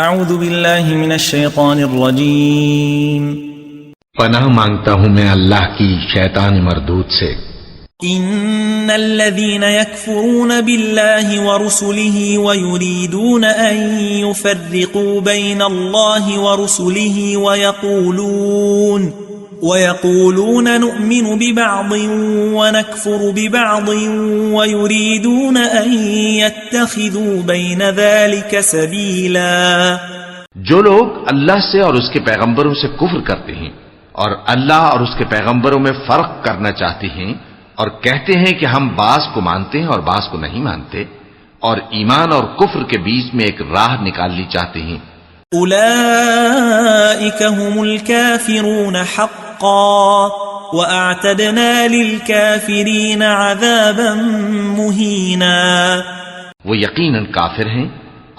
اعوذ باللہ من الشیطان الرجیم پناہ مانگتا ہوں میں اللہ کی شیطان مردود سے۔ ان الذين يكفرون بالله ورسله ويريدون ان يفرقوا بين الله ورسله ويقولون نؤمن ببعض ونكفر ببعض ويريدون ان يتخذوا بين ذلك سبيلا۔ جو لوگ اللہ سے اور اس کے پیغمبروں سے کفر کرتے ہیں اور اللہ اور اس کے پیغمبروں میں فرق کرنا چاہتے ہیں اور کہتے ہیں کہ ہم بعض کو مانتے ہیں اور بعض کو نہیں مانتے، اور ایمان اور کفر کے بیچ میں ایک راہ نکالنی چاہتے ہیں، اولئک هم الكافرون حقا واعتدنا للكافرین عذابا مہینا۔ وہ یقیناً کافر ہیں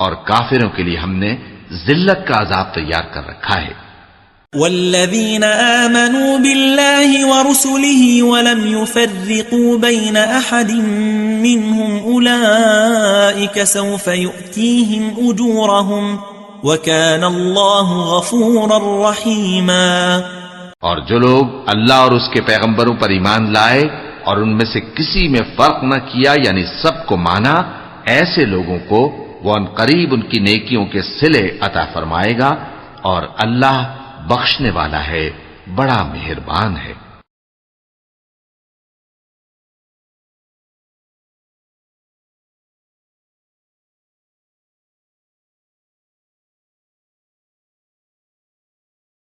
اور کافروں کے لیے ہم نے ذلت کا عذاب تیار کر رکھا ہے۔ والذین آمنوا باللہ ورسلہ ولم يفرقوا بین احد منہم اولئک سوف یؤتیہم اجورہم وکان اللہ غفورا رحیما۔ اور جو لوگ اللہ اور اس کے پیغمبروں پر ایمان لائے اور ان میں سے کسی میں فرق نہ کیا، یعنی سب کو مانا، ایسے لوگوں کو وہ عنقریب ان کی نیکیوں کے صلے عطا فرمائے گا، اور اللہ بخشنے والا ہے، بڑا مہربان ہے۔